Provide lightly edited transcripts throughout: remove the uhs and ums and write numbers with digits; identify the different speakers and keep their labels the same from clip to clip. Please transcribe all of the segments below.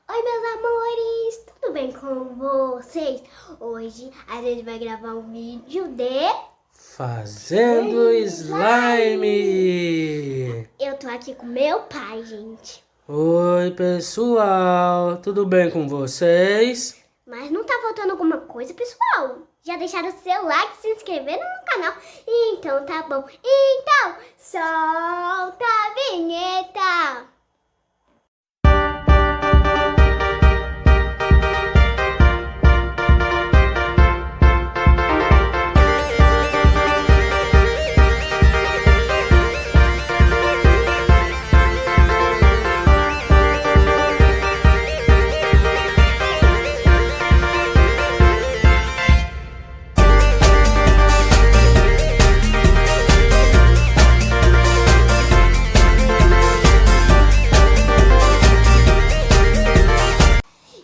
Speaker 1: Oi, meus amores, tudo bem com vocês? Hoje a gente vai gravar um vídeo de
Speaker 2: Fazendo slime!
Speaker 1: Eu tô aqui com meu pai, gente.
Speaker 2: Oi, pessoal, tudo bem com vocês?
Speaker 1: Mas não tá faltando alguma coisa, pessoal? Já deixaram o seu like, se inscreveram no canal? Então tá bom. Então, solta a vinheta!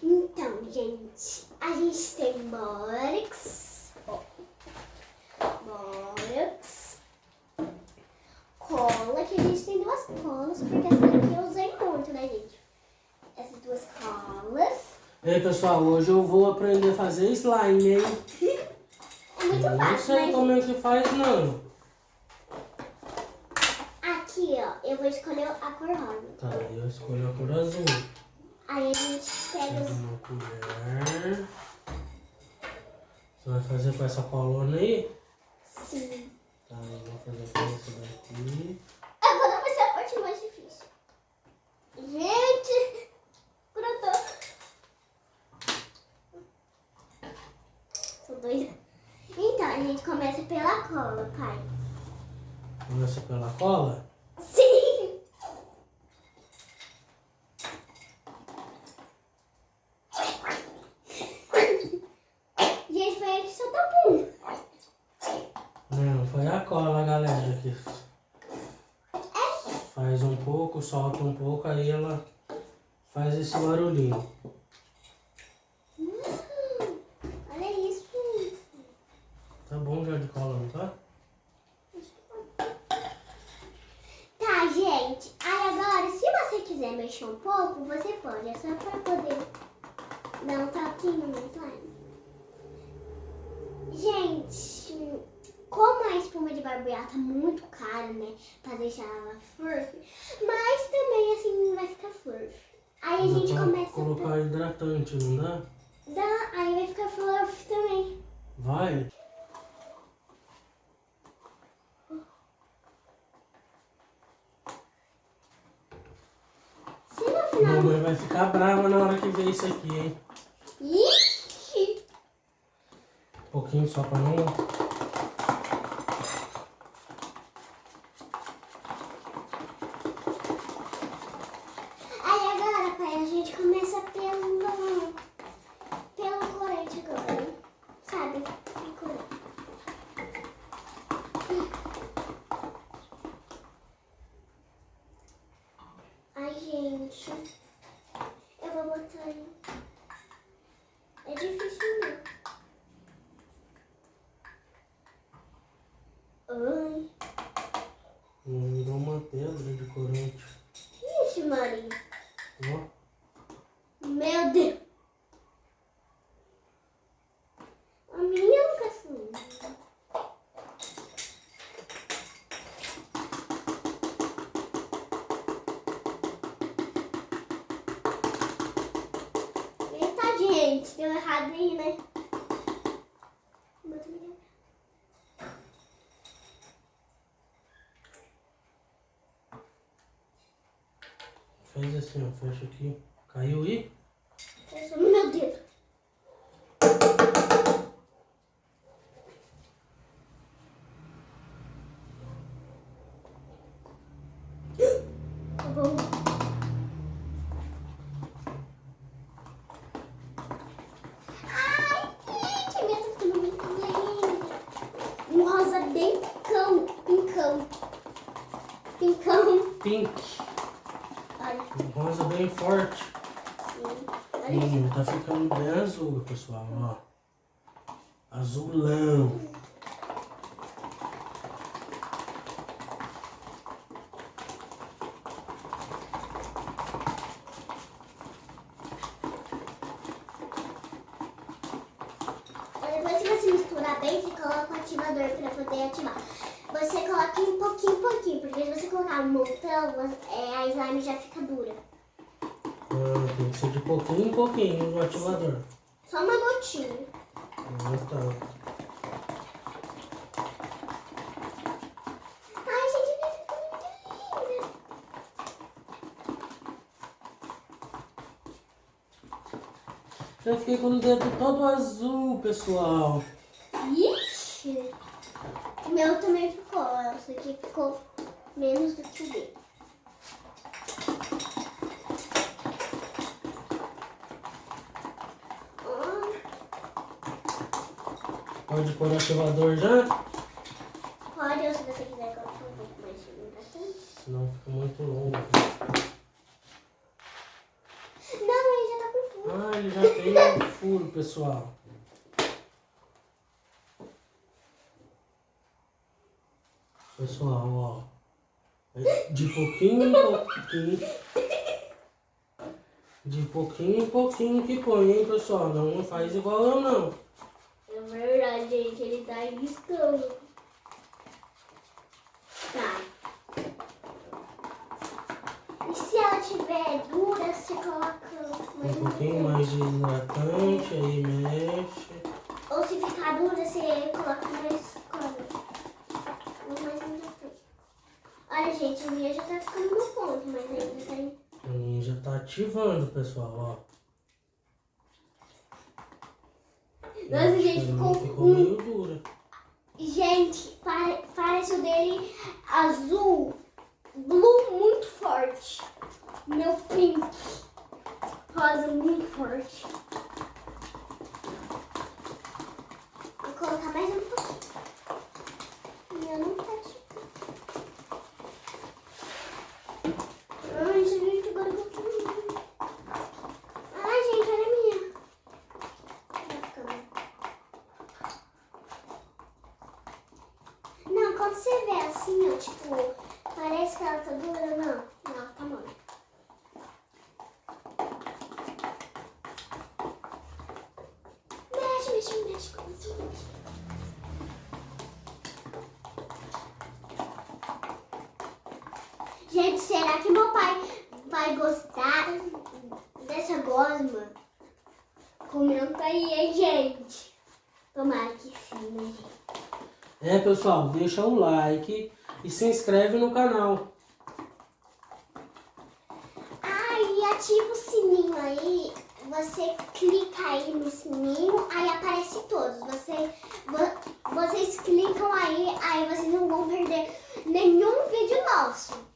Speaker 1: Então, gente, a gente tem Borax, cola, que a gente tem duas colas, porque essa daqui eu usei muito, né, gente? Essas duas colas.
Speaker 2: Ei, pessoal, hoje eu vou aprender a fazer slime, hein?
Speaker 1: É muito
Speaker 2: Eu não
Speaker 1: fácil,
Speaker 2: sei
Speaker 1: né,
Speaker 2: como é
Speaker 1: gente?
Speaker 2: que faz, não.
Speaker 1: Aqui, ó, eu vou escolher a cor rosa.
Speaker 2: Tá, eu escolho a cor azul.
Speaker 1: Aí a gente pega os...
Speaker 2: Uma colher. Você vai fazer com essa colona aí?
Speaker 1: Sim.
Speaker 2: Tá, eu vou fazer com essa daqui.
Speaker 1: Agora vai ser a parte mais difícil. Gente, grudou. Tô doida. Então, a gente começa pela cola, pai.
Speaker 2: Começa pela cola?
Speaker 1: Sim. Gente, foi aqui só tá bom.
Speaker 2: Não, foi a cola, galera, que faz um pouco, solta um pouco, aí ela faz esse barulhinho.
Speaker 1: Olha isso.
Speaker 2: Tá bom já de cola, não tá?
Speaker 1: Tá, gente. Aí agora, se você quiser mexer um pouco, você pode. É só pra poder dar um toquinho no slime. Gente, como a espuma de barbear tá muito cara, né? Pra deixar ela fluffy. Mas também assim vai ficar fluffy. Aí a gente começa
Speaker 2: Colocar hidratante, não dá?
Speaker 1: Dá, aí vai ficar fluffy também.
Speaker 2: Vai?
Speaker 1: Se no final...
Speaker 2: Mamãe vai ficar brava na hora que ver isso aqui, hein?
Speaker 1: Ixi!
Speaker 2: Um pouquinho só pra não...
Speaker 1: Aí agora, pai, a gente começa pelo corante agora. Sabe? O corante. Ai, gente. Eu vou botar aí. É difícil, não. Ai.
Speaker 2: Virou uma pedra de corante.
Speaker 1: Ixi, Maria.
Speaker 2: Ó.
Speaker 1: Meu Deus. A minha nunca sumiu. Eita, gente. Deu errado aí, né?
Speaker 2: Faz assim, ó. Fecha aqui. Caiu aí?
Speaker 1: Meu Deus. Tá bom. Ai, gente, minha tá ficando muito linda. Um rosa bem pincão.
Speaker 2: Pink.
Speaker 1: Olha,
Speaker 2: Um rosa bem forte.
Speaker 1: sim. Olha isso.
Speaker 2: Tá ficando bem azul, pessoal, ó. Azulão.
Speaker 1: ativar bem, você coloca o ativador para poder ativar. Você coloca em pouquinho, porque se você colocar um montão, a slime já fica dura.
Speaker 2: Tem que ser de pouquinho em pouquinho o ativador.
Speaker 1: Só uma gotinha.
Speaker 2: Tá.
Speaker 1: Ai, gente, vai ficar muito linda.
Speaker 2: Eu fiquei com o dedo todo azul, pessoal.
Speaker 1: Ixi. O meu também ficou. Esse aqui ficou menos do que o dele.
Speaker 2: Pode pôr o ativador já?
Speaker 1: Pode, ou se você quiser colocar um pouco mais de bastante.
Speaker 2: Senão fica muito longo.
Speaker 1: Não, ele já tá com furo.
Speaker 2: Ele já tem um furo, pessoal. Pessoal, ó. De pouquinho em pouquinho. De pouquinho em pouquinho que põe, hein, pessoal? Não faz igual eu, não.
Speaker 1: É verdade, gente. Ele tá riscando. Tá. E se ela tiver dura, você coloca mais
Speaker 2: Um pouquinho mais de hidratante, aí mexe.
Speaker 1: Ou se ficar dura, você coloca mais coisa. Mais hidratante. Olha, gente, a minha já tá ficando no ponto, mas ainda tá em...
Speaker 2: A minha já tá ativando, pessoal, ó.
Speaker 1: Nossa, gente,
Speaker 2: ficou meio dura.
Speaker 1: Gente, parece o dele azul, blue muito forte. Meu pink, rosa muito forte. Vou colocar mais um pouquinho. Eu não tá ativando. Ai, gente, agora eu vou comer. Ai, gente, olha a minha. Tá ficando. Não, quando você vê assim, ó, tipo, parece que ela tá dura, não. Não, ela tá mole. Mexe, como assim, mexe. Gente, será que meu pai vai gostar dessa gosma? Comenta aí, hein, gente. Tomara que sim, né, gente?
Speaker 2: Pessoal, deixa o like e se inscreve no canal.
Speaker 1: E ativa o sininho aí. Você clica aí no sininho, aí aparece todos. Vocês clicam aí vocês não vão perder nenhum vídeo nosso.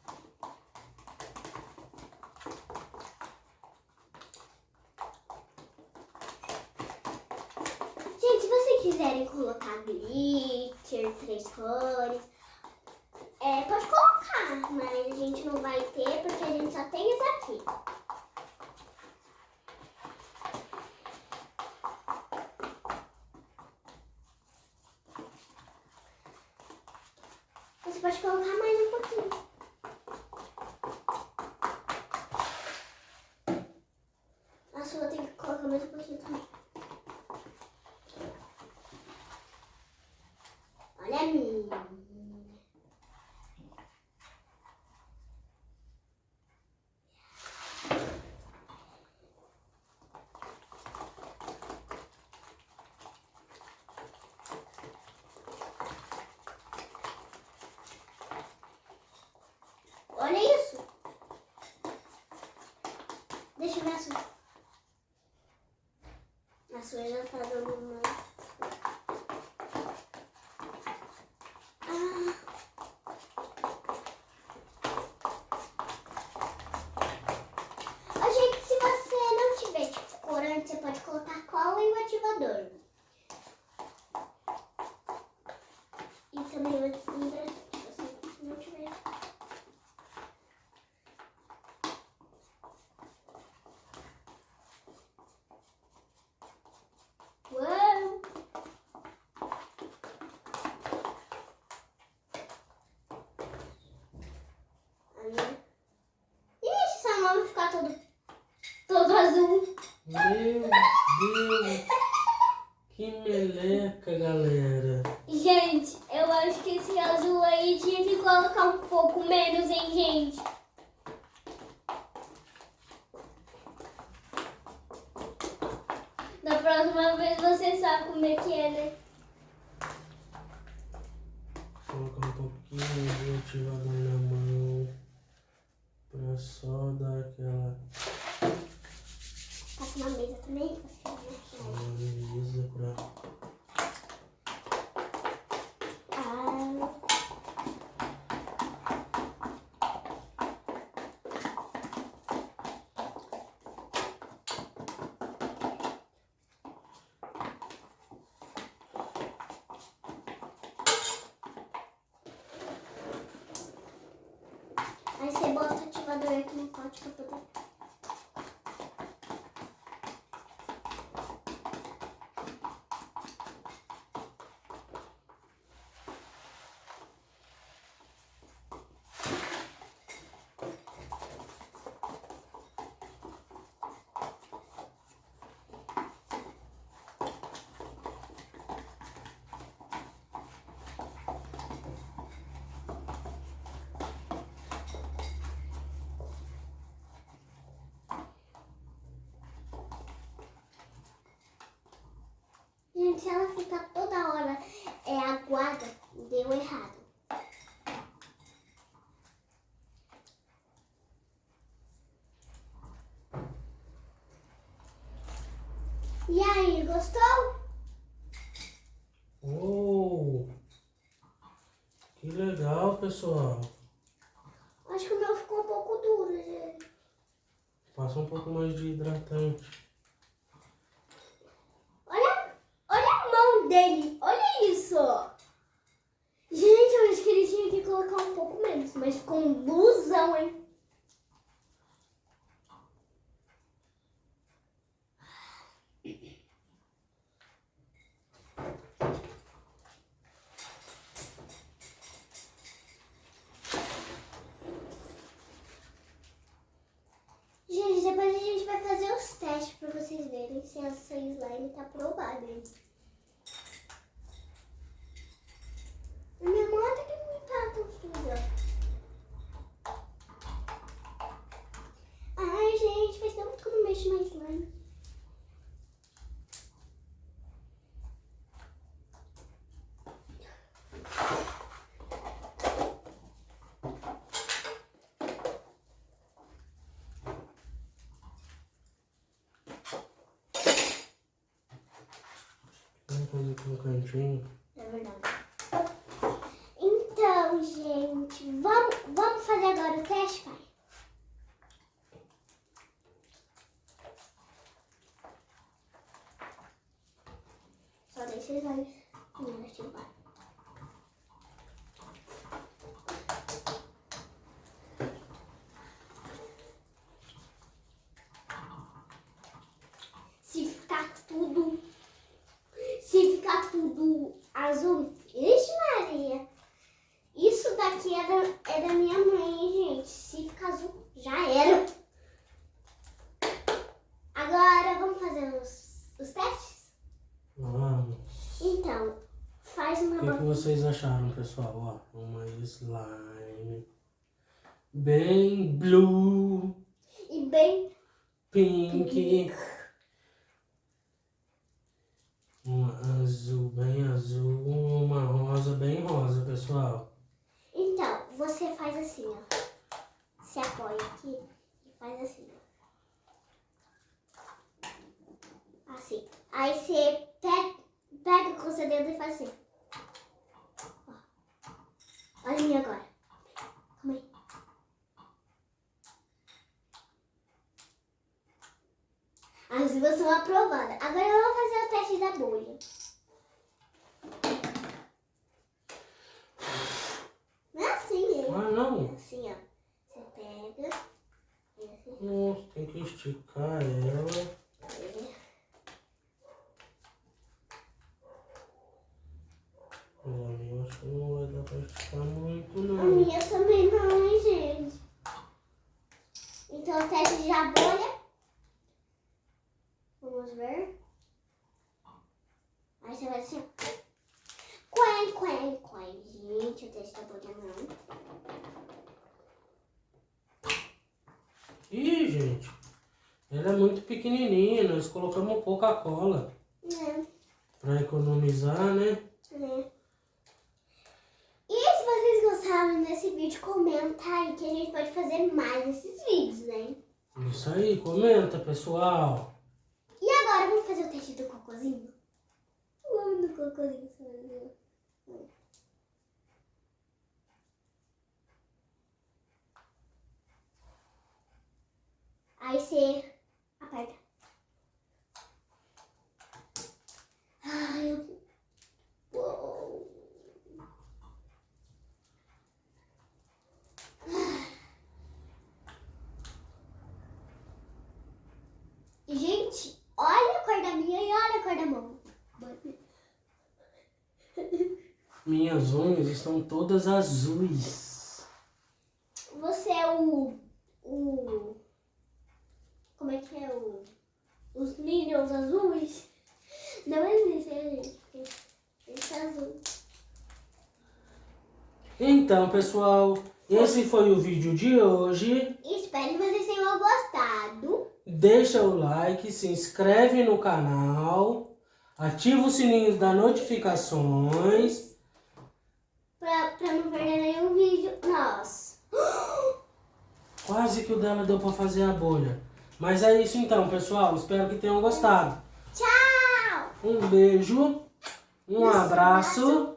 Speaker 1: Gente, se vocês quiserem colocar glitter, 3 cores, pode colocar, mas a gente não vai ter porque a gente só tem esse aqui. Você pode colocar mais um pouquinho. A sua tem que colocar mais um pouquinho também. Olha a minha. Olha isso. Deixa eu ver a sua. A sua já tá dando uma... Gente, se você não tiver tipo corante, você pode colocar cola e o ativador. E também o hidratante, se você não tiver. Uau! Ixi, essa mão vai ficar todo azul.
Speaker 2: Meu Deus! Que meleca, galera!
Speaker 1: próxima vez você sabe como é que é, né?
Speaker 2: Vou colocar um pouquinho de ativador na mão. Pra só dar aquela...
Speaker 1: Passa uma mesa também.
Speaker 2: Uma mesa pra...
Speaker 1: Aí você bota o ativador aqui no pote pra poder... Gente, se ela ficar toda hora aguada, deu errado. E aí, gostou?
Speaker 2: Oh! Que legal, pessoal.
Speaker 1: Acho que o meu ficou um pouco duro, gente.
Speaker 2: Passa um pouco mais de hidratante.
Speaker 1: Olha a mão dele, olha isso. Gente, eu acho que ele tinha que colocar um pouco menos, mas ficou um blusão, hein? Gente, depois a gente vai fazer os testes pra vocês verem se essa slime tá aprovada, hein? A minha mão até que não tá tão suja. Ai, gente, faz tempo que eu não mexo mais slime.
Speaker 2: Vamos fazer aqui no cantinho.
Speaker 1: É verdade. Então, gente, vamos fazer agora o teste, pai? Só deixa os olhos primeiro ativar. Se ficar tudo azul, ixi Maria, isso daqui é da minha mãe, hein, gente. Se ficar azul, já era. Agora vamos fazer os testes?
Speaker 2: Vamos.
Speaker 1: Então, faz uma...
Speaker 2: O que vocês acharam, pessoal? Ó, uma slime bem blue
Speaker 1: E bem
Speaker 2: pink. Uma azul bem azul. Uma rosa bem rosa, pessoal.
Speaker 1: Então, você faz assim, ó. Se apoia aqui e faz assim, ó. Assim. Aí você pega com o seu dedo e faz assim. Ó. Olha em mim agora. Calma aí. As duas são aprovadas. Agora eu vou fazer o teste da bolha. Não é assim, hein?
Speaker 2: Ah, não.
Speaker 1: É assim, ó. Você pega. E assim.
Speaker 2: Nossa, tem que esticar ela. Olha, eu acho que não vai dar pra esticar muito,
Speaker 1: A
Speaker 2: não.
Speaker 1: minha também não, hein, gente? Então, o teste de bolha. Vamos ver. Aí você vai assim. Quen, quen, quen. Gente, o teste da bolha não.
Speaker 2: Ih, gente. Ela é muito pequenininha, nós colocamos Coca-Cola. Pra economizar, né?
Speaker 1: E se vocês gostaram desse vídeo, comenta aí que a gente pode fazer mais desses vídeos, né?
Speaker 2: Isso aí, comenta, pessoal.
Speaker 1: E agora vamos fazer o teste do cocôzinho? Do cocôzinho. Aí você aperta. Ai, uou. Gente, olha a cor da minha e olha a cor da mão.
Speaker 2: Minhas unhas estão todas azuis.
Speaker 1: Você é o como é que é os Minions azuis? Não existe, gente. Esse é azul.
Speaker 2: Então, pessoal, esse foi o vídeo de hoje.
Speaker 1: Espero que vocês tenham gostado.
Speaker 2: Deixa o like, se inscreve no canal, ativa o sininho das notificações.
Speaker 1: Pra não perder nenhum vídeo. Nossa.
Speaker 2: Quase que o dela deu pra fazer a bolha. Mas é isso então, pessoal. Espero que tenham gostado.
Speaker 1: Tchau!
Speaker 2: Um beijo, um abraço.